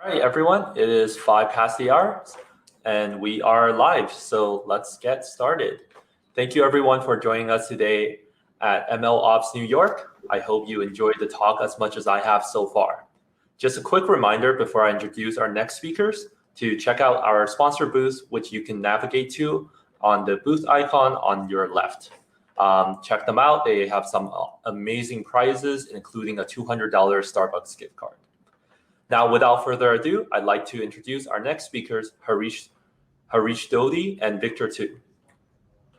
All right, everyone, it is 5 past the hour and we are live, so let's get started. Thank you everyone for joining us today at MLOps New York. I hope you enjoyed the talk as much as I have so far. Just a quick reminder before I introduce our next speakers to check out our sponsor booth, which you can navigate to on the booth icon on your left. Check them out. They have some amazing prizes, including a $200 Starbucks gift card. Now, without further ado, I'd like to introduce our next speakers, Harish Doddi and Victor Tu.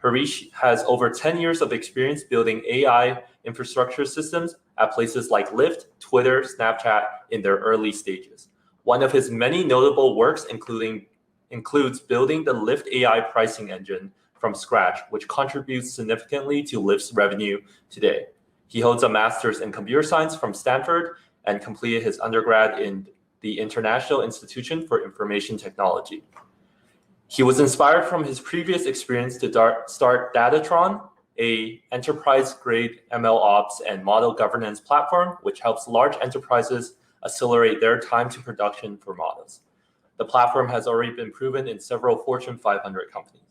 Harish has over 10 years of experience building AI infrastructure systems at places like LYFT, Twitter, Snapchat in their early stages. One of his many notable works includes building the LYFT AI pricing engine from scratch, which contributes significantly to LYFT's revenue today. He holds a master's in computer science from Stanford and completed his undergrad in the International Institution for Information Technology. He was inspired from his previous experience to start Datatron, a enterprise-grade MLOps and Model Governance platform, which helps large enterprises accelerate their time to production for models. The platform has already been proven in several Fortune 500 companies.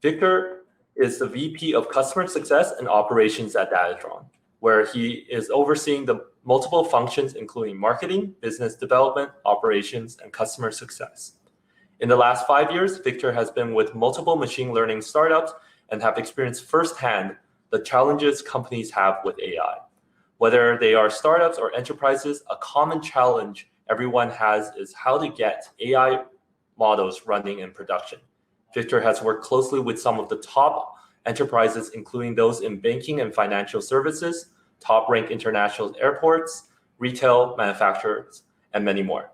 Victor is the VP of Customer Success and Operations at Datatron, where he is overseeing the multiple functions, including marketing, business development, operations, and customer success. In the last 5 years, Victor has been with multiple machine learning startups and have experienced firsthand the challenges companies have with AI. Whether they are startups or enterprises, a common challenge everyone has is how to get AI models running in production. Victor has worked closely with some of the top enterprises, including those in banking and financial services, top-ranked international airports, retail, manufacturers, and many more.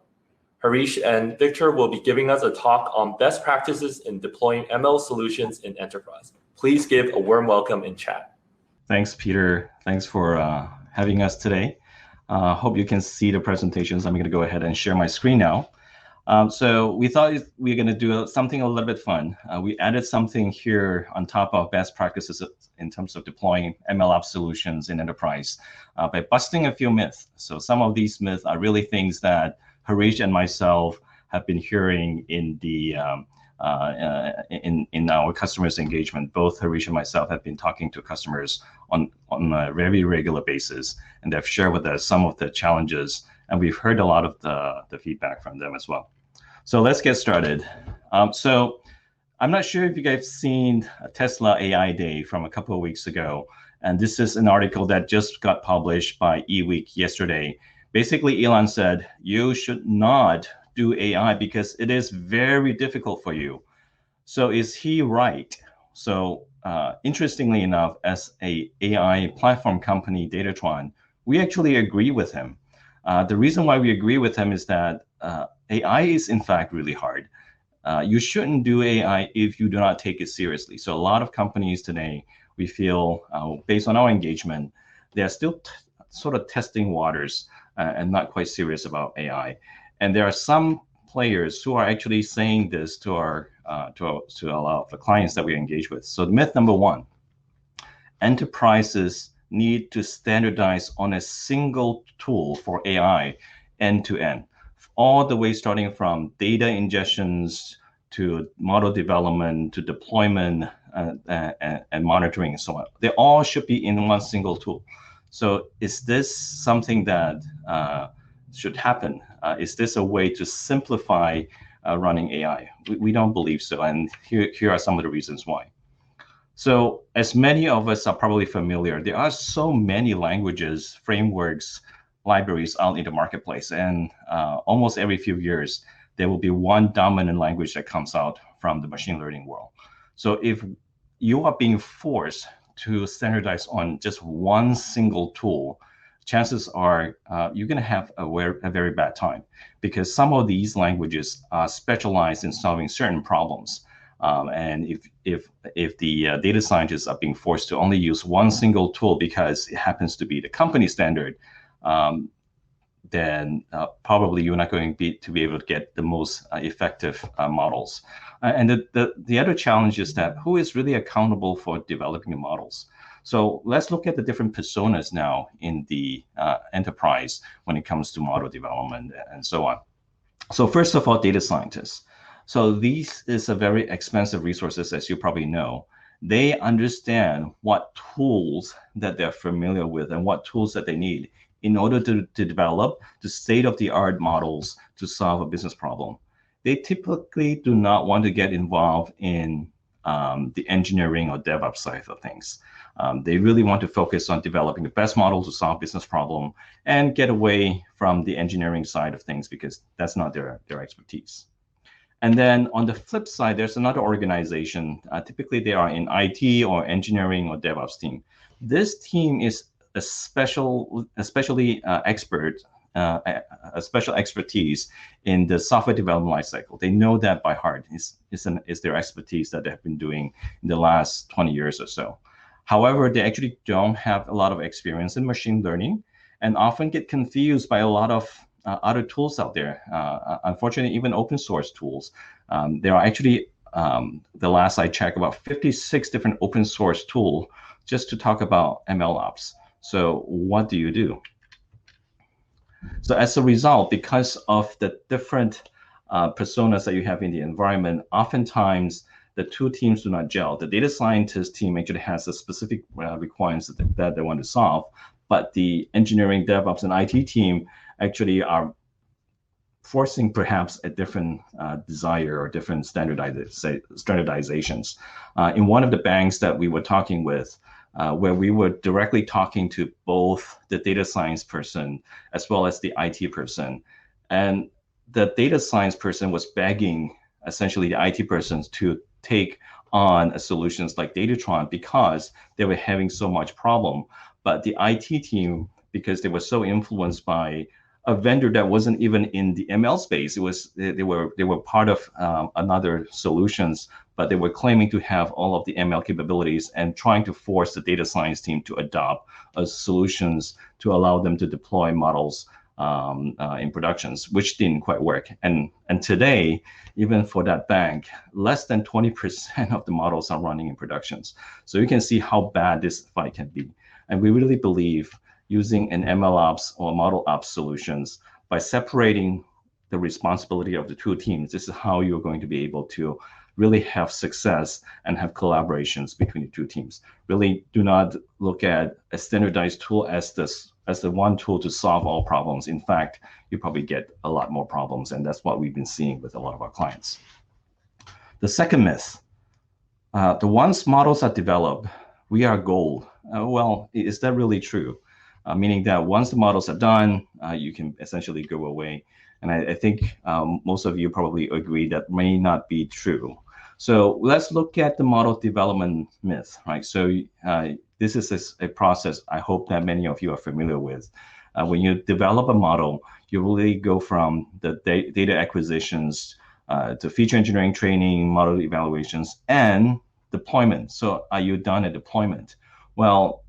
Harish and Victor will be giving us a talk on best practices in deploying ML solutions in enterprise. Please give a warm welcome in chat. Thanks, Peter. Thanks for having us today. Hope you can see the presentations. I'm going to go ahead and share my screen now. So we thought we were going to do something a little bit fun. We added something here on top of best practices in terms of deploying MLOps solutions in enterprise by busting a few myths. So some of these myths are really things that Harish and myself have been hearing in the in our customers' engagement. Both Harish and myself have been talking to customers on a very regular basis, and they've shared with us some of the challenges, and we've heard a lot of the feedback from them as well. So let's get started. So I'm not sure if you guys have seen a Tesla AI Day from a couple of weeks ago, and this is an article that just got published by eWeek yesterday. Basically, Elon said, you should not do AI because it is very difficult for you. So is he right? So interestingly enough, as a AI platform company, Datatron, we actually agree with him. The reason why we agree with him is that AI is in fact really hard. You shouldn't do AI if you do not take it seriously. So a lot of companies today, we feel based on our engagement, they're still sort of testing waters and not quite serious about AI. And there are some players who are actually saying this to a lot of the clients that we engage with. So myth number one, enterprises need to standardize on a single tool for AI end to end, all the way starting from data ingestions to model development to deployment and monitoring and so on. They all should be in one single tool. So is this something that should happen? Is this a way to simplify running AI? We don't believe so, and here are some of the reasons why. So as many of us are probably familiar, there are so many languages, frameworks, libraries out in the marketplace, and almost every few years, there will be one dominant language that comes out from the machine learning world. So if you are being forced to standardize on just one single tool, chances are you're going to have a very bad time, because some of these languages are specialized in solving certain problems. And if the data scientists are being forced to only use one single tool because it happens to be the company standard, then probably you're not going to be able to get the most effective models. And the other challenge is that who is really accountable for developing the models? So let's look at the different personas now in the enterprise when it comes to model development and so on. So first of all, data scientists. So these is a very expensive resources, as you probably know. They understand what tools that they're familiar with and what tools that they need in order to develop the state-of-the-art models to solve a business problem. They typically do not want to get involved in the engineering or DevOps side of things. They really want to focus on developing the best models to solve business problem and get away from the engineering side of things because that's not their expertise. And then on the flip side, there's another organization. Typically, they are in IT or engineering or DevOps team. This team is a special expertise in the software development lifecycle. They know that by heart. It's their expertise that they have been doing in the last 20 years or so. However, they actually don't have a lot of experience in machine learning and often get confused by a lot of other tools out there. Unfortunately, even open source tools. There are actually, the last I checked, about 56 different open source tools just to talk about MLOps. So what do you do? So as a result, because of the different personas that you have in the environment, oftentimes the two teams do not gel. The data scientist team actually has a specific requirements that they want to solve, but the engineering, DevOps, and IT team actually are forcing perhaps a different desire or different standardizations. In one of the banks that we were talking with, where we were directly talking to both the data science person as well as the IT person. And the data science person was begging essentially the IT persons to take on solutions like Datatron because they were having so much problem. But the IT team, because they were so influenced by a vendor that wasn't even in the ML space, they were part of another solutions, but they were claiming to have all of the ML capabilities and trying to force the data science team to adopt solutions to allow them to deploy models in productions, which didn't quite work. And today, even for that bank, less than 20% of the models are running in productions. So you can see how bad this fight can be. And we really believe using an MLOps or model ops solutions by separating the responsibility of the two teams, this is how you're going to be able to really have success and have collaborations between the two teams. Really do not look at a standardized tool as the one tool to solve all problems. In fact, you probably get a lot more problems, and that's what we've been seeing with a lot of our clients. The second myth, the once models are developed, we are gold. Well, is that really true? Meaning that once the models are done, you can essentially go away. And I think most of you probably agree that may not be true. So let's look at the model development myth, right? So this is a process I hope that many of you are familiar with. When you develop a model, you really go from the data acquisitions to feature engineering training, model evaluations, and deployment. So are you done at deployment? Well,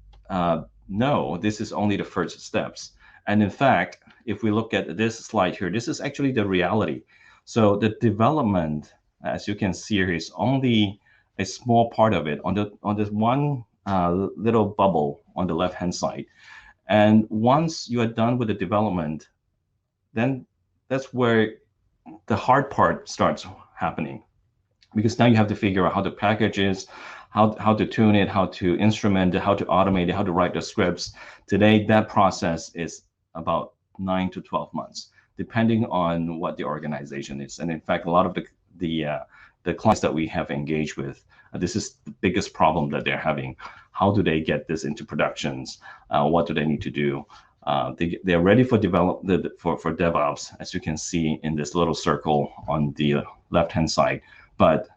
no, this is only the first steps. And in fact, if we look at this slide here, this is actually the reality. So the development, as you can see here, is only a small part of it on this one little bubble on the left-hand side. And once you are done with the development, then that's where the hard part starts happening. Because now you have to figure out how to package it, how to tune it, how to instrument it, how to automate it, how to write the scripts. Today, that process is about 9 to 12 months, depending on what the organization is. And in fact, a lot of the clients that we have engaged with, this is the biggest problem that they're having. How do they get this into productions? What do they need to do? They're ready for for DevOps, as you can see in this little circle on the left-hand side, but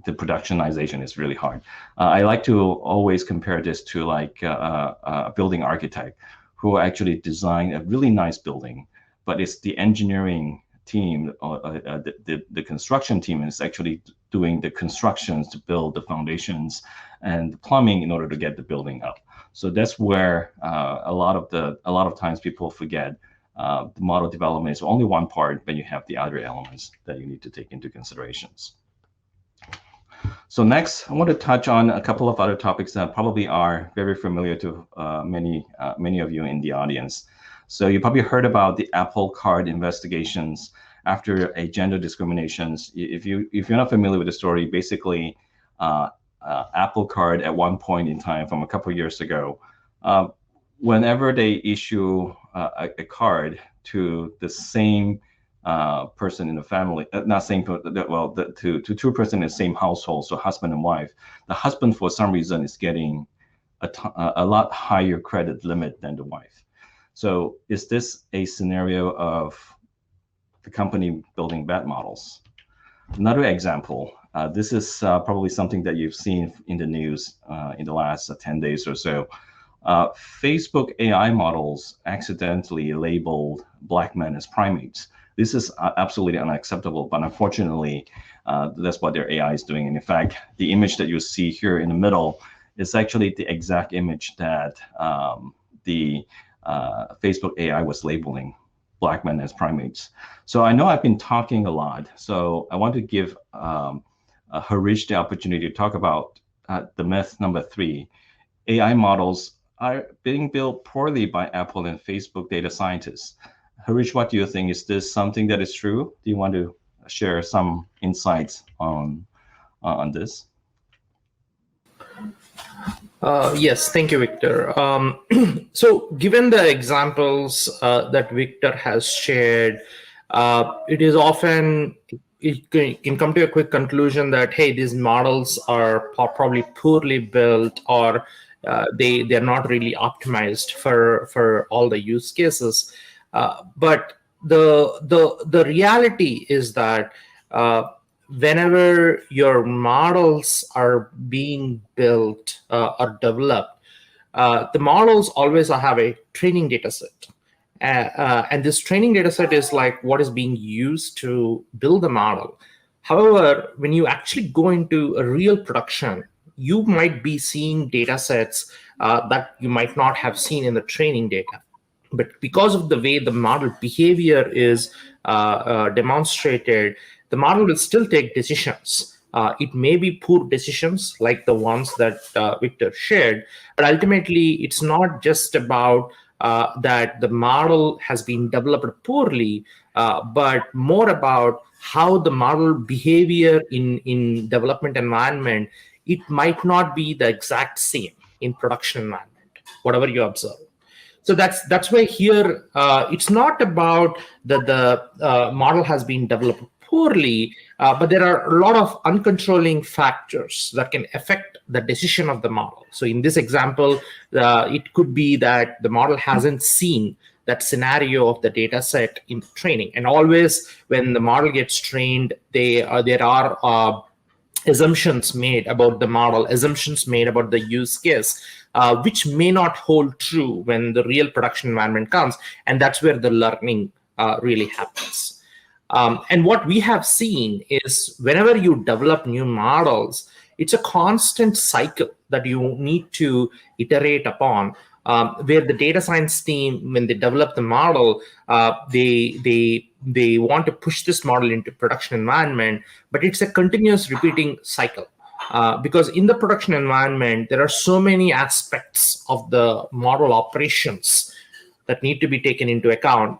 the productionization is really hard. I like to always compare this to like a building architect who actually designed a really nice building, but it's the engineering team, the construction team is actually doing the constructions to build the foundations and the plumbing in order to get the building up. So that's where a lot of times people forget the model development is only one part, but you have the other elements that you need to take into considerations. So next, I want to touch on a couple of other topics that probably are very familiar to many of you in the audience. So you probably heard about the Apple Card investigations after a gender discriminations. If you're not familiar with the story, basically, Apple Card at one point in time from a couple of years ago, whenever they issue a card to the same person in the family, not same, well, to two person in the same household, so husband and wife, the husband for some reason is getting a lot higher credit limit than the wife. So is this a scenario of the company building bad models? Another example, this is probably something that you've seen in the news in the last 10 days or so. Facebook AI models accidentally labeled Black men as primates. This is absolutely unacceptable, but unfortunately, that's what their AI is doing. And in fact, the image that you see here in the middle is actually the exact image that the Facebook AI was labeling Black men as primates. So I know I've been talking a lot, so I want to give Harish the opportunity to talk about the myth number 3. AI models are being built poorly by Apple and Facebook data scientists. Harish, what do you think? Is this something that is true? Do you want to share some insights on this? Yes, thank you, Victor. So given the examples that Victor has shared, it is often, it can come to a quick conclusion that, hey, these models are probably poorly built, or they're not really optimized for all the use cases. But the reality is that whenever your models are being built or developed, the models always have a training data set. And this training data set is like what is being used to build the model. However, when you actually go into a real production, you might be seeing data sets that you might not have seen in the training data. But because of the way the model behavior is demonstrated, the model will still take decisions. It may be poor decisions like the ones that Victor shared, but ultimately it's not just about that the model has been developed poorly, but more about how the model behavior in development environment, it might not be the exact same in production environment, whatever you observe. So that's why here it's not about that the model has been developed poorly, but there are a lot of uncontrolling factors that can affect the decision of the model. So in this example, it could be that the model hasn't seen that scenario of the data set in training. And always when the model gets trained, there are assumptions made about the model, assumptions made about the use case, which may not hold true when the real production environment comes. And that's where the learning really happens. And what we have seen is whenever you develop new models, it's a constant cycle that you need to iterate upon, where the data science team, when they develop the model, they want to push this model into production environment, but it's a continuous repeating cycle. Because in the production environment, there are so many aspects of the model operations that need to be taken into account,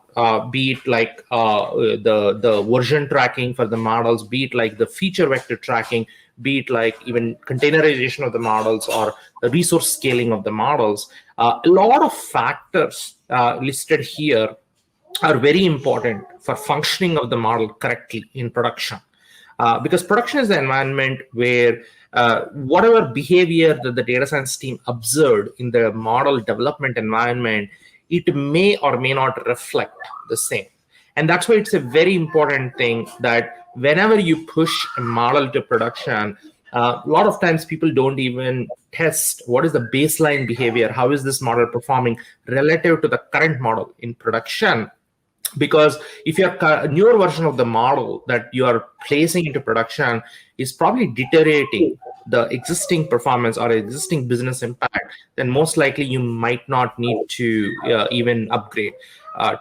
be it like the version tracking for the models, be it like the feature vector tracking, be it like even containerization of the models or the resource scaling of the models. A lot of factors listed here are very important for functioning of the model correctly in production. Because production is the environment where whatever behavior that the data science team observed in the model development environment, it may or may not reflect the same. And that's why it's a very important thing that whenever you push a model to production, a lot of times people don't even test what is the baseline behavior, how is this model performing relative to the current model in production. Because if your newer version of the model that you are placing into production is probably deteriorating the existing performance or existing business impact, then most likely you might not need to even upgrade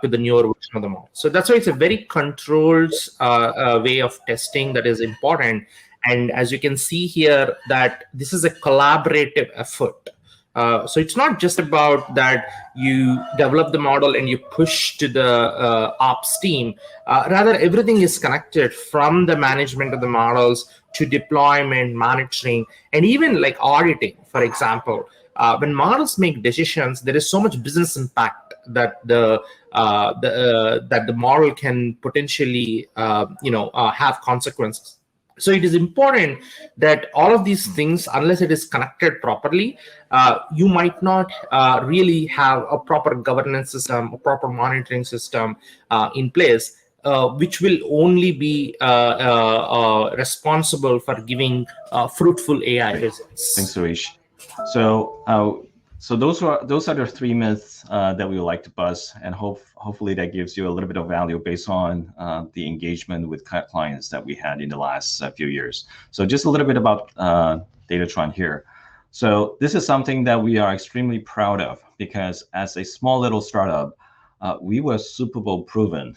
to the newer version of the model. So that's why it's a very controlled way of testing that is important. And as you can see here, that this is a collaborative effort. So it's not just about that you develop the model and you push to the ops team. Rather, everything is connected, from the management of the models to deployment, monitoring, and even like auditing. For example, when models make decisions, there is so much business impact that the model can potentially have consequences. So it is important that all of these things, unless it is connected properly, you might not really have a proper governance system, a proper monitoring system in place, which will only be responsible for giving fruitful AI results. Thanks, Harish. So those are the three myths that we would like to bust, and hopefully that gives you a little bit of value based on the engagement with clients that we had in the last few years. So just a little bit about Datatron here. So this is something that we are extremely proud of, because as a small little startup, we were Super Bowl proven.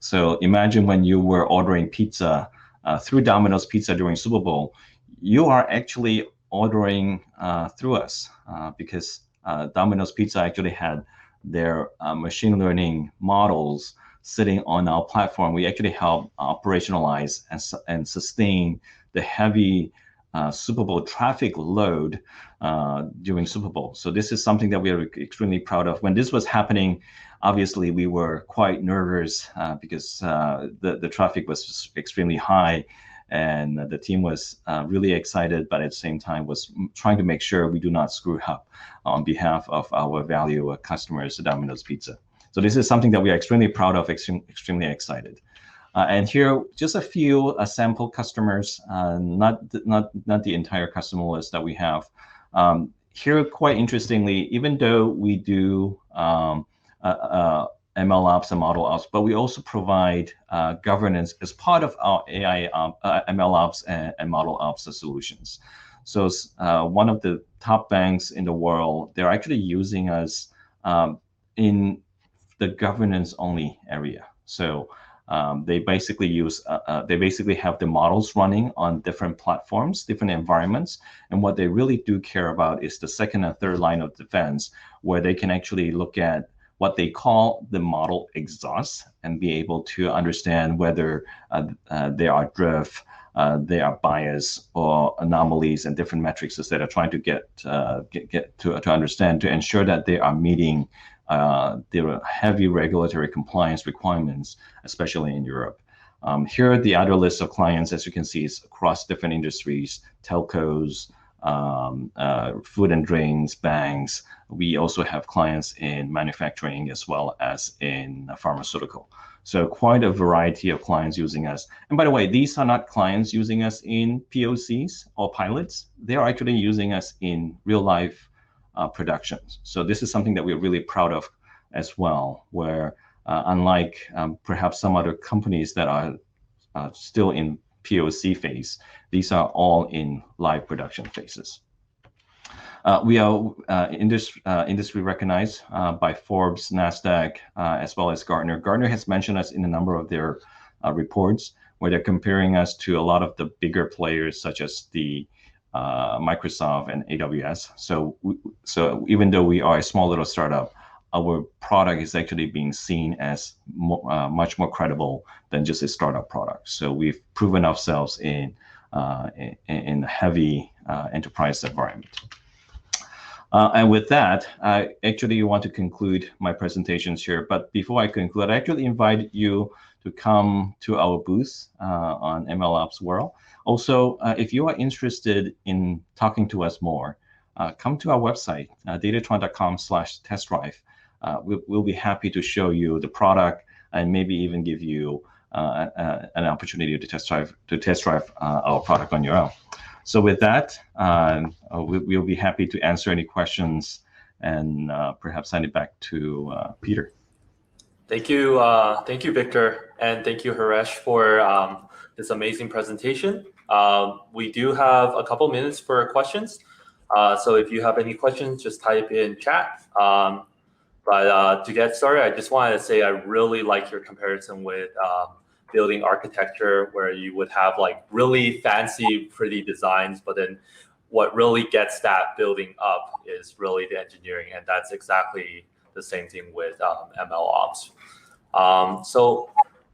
So imagine when you were ordering pizza through Domino's Pizza during Super Bowl, you are actually ordering through us, because Domino's Pizza actually had their machine learning models sitting on our platform. We actually help operationalize and sustain the heavy Super Bowl traffic load during Super Bowl. So this is something that we are extremely proud of. When this was happening, obviously we were quite nervous because the traffic was extremely high, and the team was really excited, but at the same time was trying to make sure we do not screw up on behalf of our value customers, Domino's Pizza. So this is something that we are extremely proud of, extremely excited. And here, just a few sample customers, not the entire customer list that we have. Here, quite interestingly, even though we do MLOps and Model Ops, but we also provide governance as part of our AI MLOps and Model Ops solutions. So one of the top banks in the world, they're actually using us in the governance only area. So they basically have the models running on different platforms, different environments, and what they really do care about is the second and third line of defense, where they can actually look at what they call the model exhaust and be able to understand whether there are drift, there are bias or anomalies and different metrics that are trying to get to understand, to ensure that they are meeting the heavy regulatory compliance requirements, especially in Europe. Here are the other list of clients, as you can see, is across different industries, telcos, food and drinks, banks. We also have clients in manufacturing as well as in pharmaceutical. So quite a variety of clients using us. And by the way, these are not clients using us in POCs or pilots. They are actually using us in real life productions. So this is something that we're really proud of as well, where unlike perhaps some other companies that are still in POC phase, these are all in live production phases. We are industry recognized by Forbes, NASDAQ, as well as Gartner. Gartner has mentioned us in a number of their reports, where they're comparing us to a lot of the bigger players, such as the Microsoft and AWS. So even though we are a small little startup, our product is actually being seen as much more credible than just a startup product. So we've proven ourselves in a heavy enterprise environment. And with that, I actually want to conclude my presentations here. But before I conclude, I actually invite you to come to our booth on MLOps World. Also, if you are interested in talking to us more, come to our website, datatron.com/test drive. We'll be happy to show you the product and maybe even give you an opportunity to test drive our product on your own. So with that, we'll be happy to answer any questions and perhaps send it back to Peter. Thank you, Victor, and thank you, Harish, for this amazing presentation. We do have a couple minutes for questions. So if you have any questions, just type in chat. But to get started, I just wanted to say I really like your comparison with building architecture where you would have like really fancy, pretty designs, but then what really gets that building up is really the engineering, and that's exactly the same thing with ML ops. So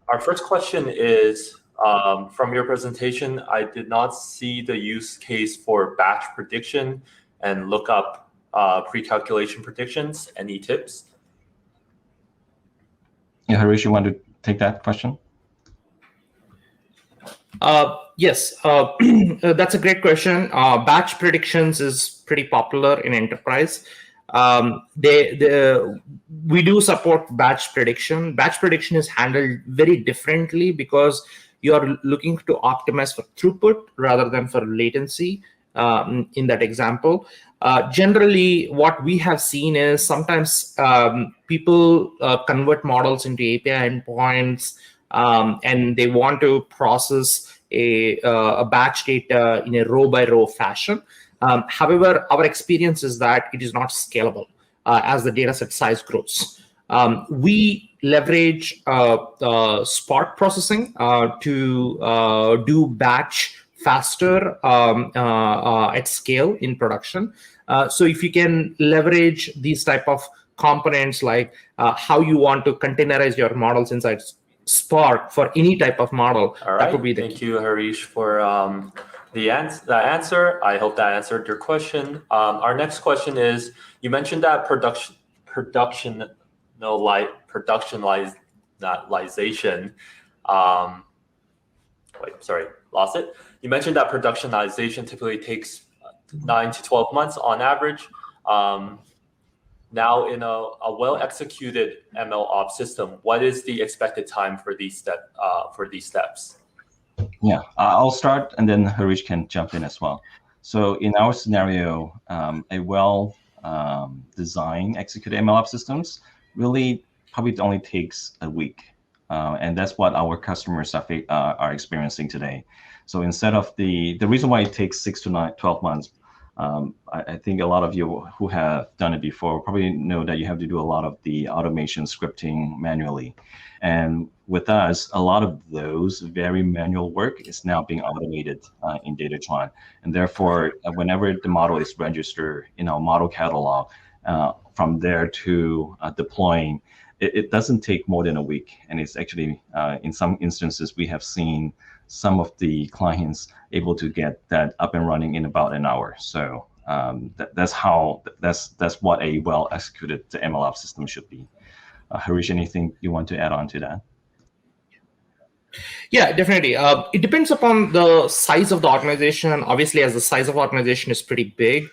our first question is, from your presentation, I did not see the use case for batch prediction and lookup pre-calculation predictions. Any tips? Yeah, Harish, you want to take that question? Yes, that's a great question. Batch predictions is pretty popular in enterprise. We do support batch prediction. Batch prediction is handled very differently because you are looking to optimize for throughput rather than for latency. In that example, generally, what we have seen is sometimes people convert models into API endpoints, and they want to process a batch data in a row-by-row fashion. However, our experience is that it is not scalable as the dataset size grows. We leverage Spark processing to do batch faster at scale in production. So if you can leverage these type of components, like how you want to containerize your models inside Spark for any type of model, all right, that would be the key. Thank you, Harish, for the answer. I hope that answered your question. Our next question is, you mentioned that productionalization. Wait, sorry, lost it. You mentioned that productionalization typically takes 9 to 12 months on average. Now, in a well-executed ML ops system, what is the expected time for these steps? Yeah, I'll start, and then Harish can jump in as well. So in our scenario, a well-designed executed MLOps systems really probably only takes a week. And that's what our customers are experiencing today. So instead of the reason why it takes 6 to 12 months, I think a lot of you who have done it before probably know that you have to do a lot of the automation scripting manually. And with us, a lot of those very manual work is now being automated in Datatron. And therefore, whenever the model is registered in our model catalog, from there to deploying, it doesn't take more than a week. And it's actually, in some instances, we have seen some of the clients able to get that up and running in about an hour. So that's what a well-executed MLOps system should be. Harish, anything you want to add on to that? Yeah, definitely. It depends upon the size of the organization. Obviously, as the size of organization is pretty big,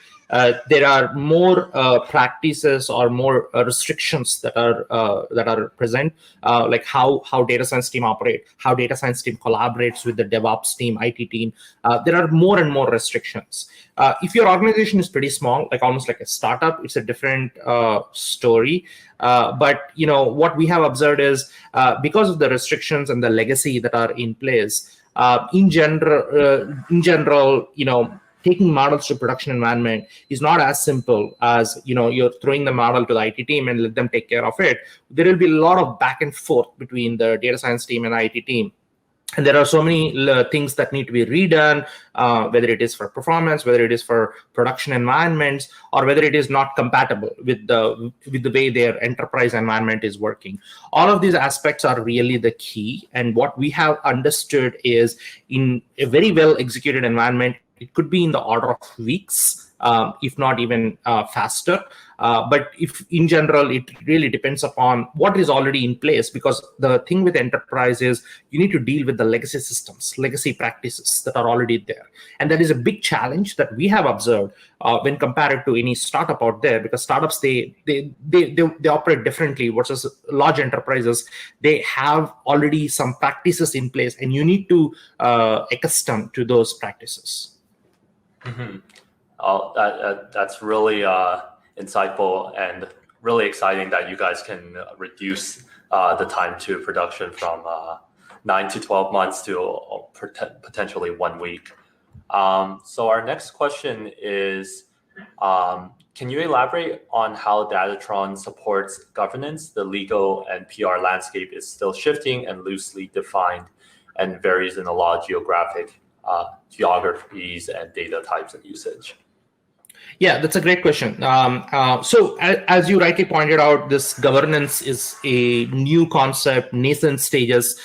there are more practices or more restrictions that are present, like how data science team operate, how data science team collaborates with the DevOps team, IT team. There are more and more restrictions. If your organization is pretty small, like almost like a startup, it's a different story. But what we have observed is because of the restrictions and the legacy that are in place, in general, taking models to production environment is not as simple as you're throwing the model to the IT team and let them take care of it. There will be a lot of back and forth between the data science team and IT team. And there are so many things that need to be redone, whether it is for performance, whether it is for production environments, or whether it is not compatible with the way their enterprise environment is working. All of these aspects are really the key. And what we have understood is, in a very well executed environment, it could be in the order of weeks, if not even faster. But if in general, it really depends upon what is already in place, because the thing with enterprise is you need to deal with the legacy systems, legacy practices that are already there. And that is a big challenge that we have observed when compared to any startup out there, because startups, they operate differently versus large enterprises. They have already some practices in place, and you need to accustom to those practices. Mm-hmm. That's really insightful and really exciting that you guys can reduce the time to production from 9 to 12 months to potentially 1 week. So our next question is, can you elaborate on how Datatron supports governance? The legal and PR landscape is still shifting and loosely defined and varies in a lot of geographies and data types and usage. Yeah, that's a great question. So as you rightly pointed out, this governance is a new concept, nascent stages.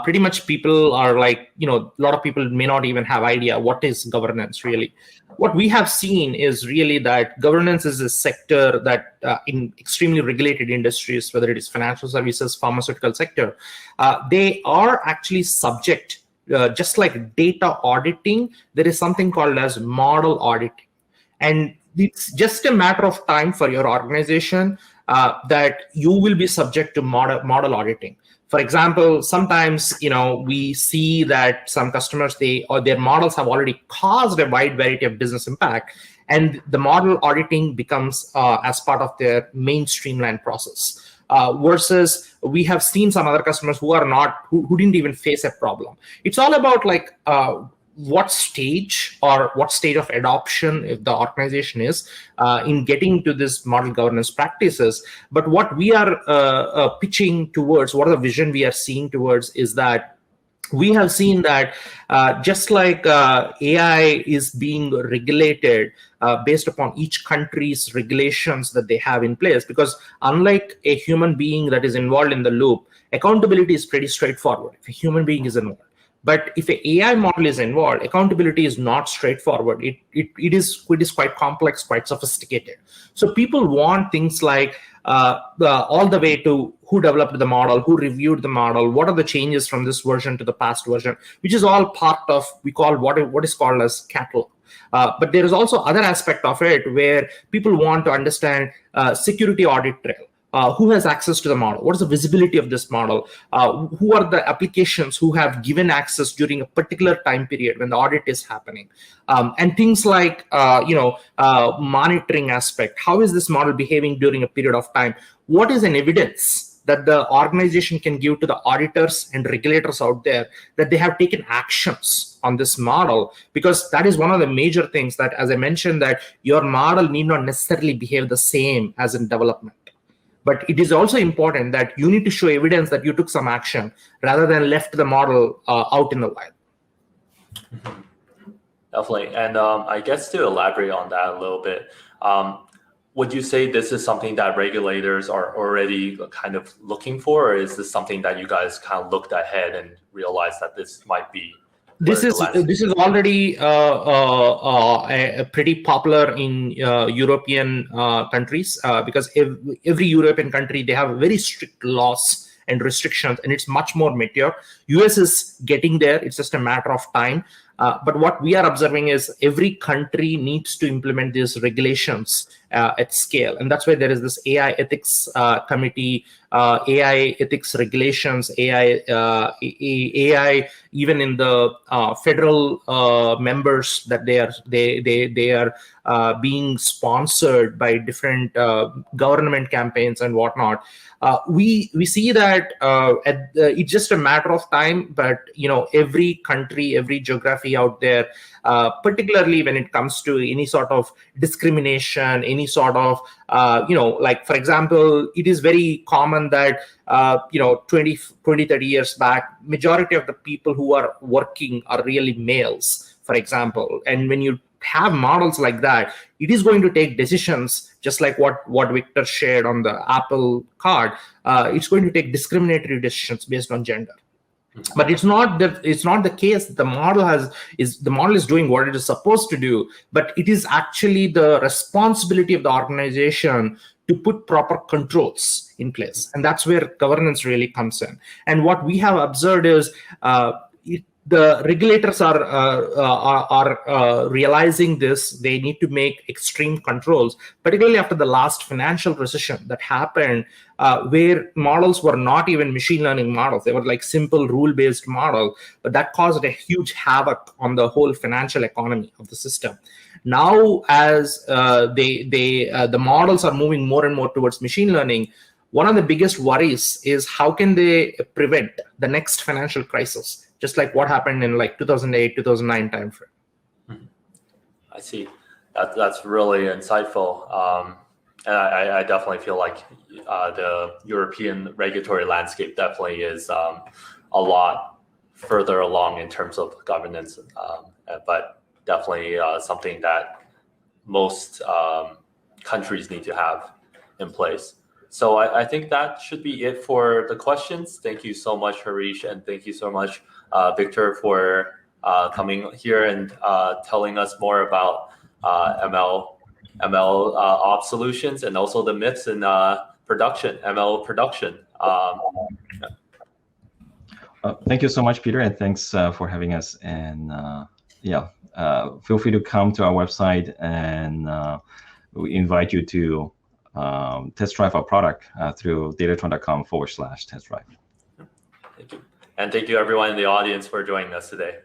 Pretty much people are like, a lot of people may not even have idea what is governance really. What we have seen is really that governance is a sector that in extremely regulated industries, whether it is financial services, pharmaceutical sector, they are actually subject, just like data auditing, there is something called as model auditing. And it's just a matter of time for your organization that you will be subject to model auditing. For example, sometimes we see that some customers their models have already caused a wide variety of business impact, and the model auditing becomes as part of their main streamlined process. Versus we have seen some other customers who didn't even face a problem. It's all about what stage of adoption if the organization is in getting to this model governance practices. But what we are pitching towards, what the vision we are seeing towards, is that we have seen that just like AI is being regulated based upon each country's regulations that they have in place, because unlike a human being that is involved in the loop, accountability is pretty straightforward if a human being is involved. But if an AI model is involved, accountability is not straightforward. It is quite complex, quite sophisticated. So people want things like all the way to who developed the model, who reviewed the model, what are the changes from this version to the past version, which is all part of what is called as catalog. But there is also other aspect of it where people want to understand security audit trail. Who has access to the model? What is the visibility of this model? Who are the applications who have given access during a particular time period when the audit is happening? And things like, monitoring aspect. How is this model behaving during a period of time? What is an evidence that the organization can give to the auditors and regulators out there that they have taken actions on this model? Because that is one of the major things that, as I mentioned, that your model need not necessarily behave the same as in development. But it is also important that you need to show evidence that you took some action rather than left the model out in the wild. Definitely. And I guess to elaborate on that a little bit, would you say this is something that regulators are already kind of looking for, or is this something that you guys kind of looked ahead and realized that this might be? This is already pretty popular in European countries because every European country, they have very strict laws and restrictions, and it's much more mature. US is getting there. It's just a matter of time. But what we are observing is every country needs to implement these regulations at scale. And that's why there is this AI ethics committee, AI ethics regulations, AI even in the federal members that they are being sponsored by different government campaigns and whatnot. We see that it's just a matter of time, but every country, every geography out there, particularly when it comes to any sort of discrimination, any sort of like, for example, it is very common that 20, 30 years back, majority of the people who are working are really males, for example. And when you have models like that, it is going to take decisions just like what Victor shared on the Apple card. It's going to take discriminatory decisions based on gender. But it's not the case. The model is doing what it is supposed to do, but it is actually the responsibility of the organization to put proper controls in place, and that's where governance really comes in. And what we have observed is the regulators are realizing this. They need to make extreme controls, particularly after the last financial recession that happened, where models were not even machine learning models. They were like simple rule-based model, but that caused a huge havoc on the whole financial economy of the system. Now, as the models are moving more and more towards machine learning, one of the biggest worries is how can they prevent the next financial crisis, just like what happened in like 2008, 2009 timeframe. I see. That's really insightful. And I definitely feel like the European regulatory landscape definitely is a lot further along in terms of governance, but definitely something that most countries need to have in place. So I think that should be it for the questions. Thank you so much, Harish, and thank you so much, Victor, for coming here and telling us more about ML ops solutions and also the myths in production, ML production. Thank you so much, Peter, and thanks for having us. And feel free to come to our website, and we invite you to test drive our product through datatron.com/test drive. Thank you. And thank you everyone in the audience for joining us today.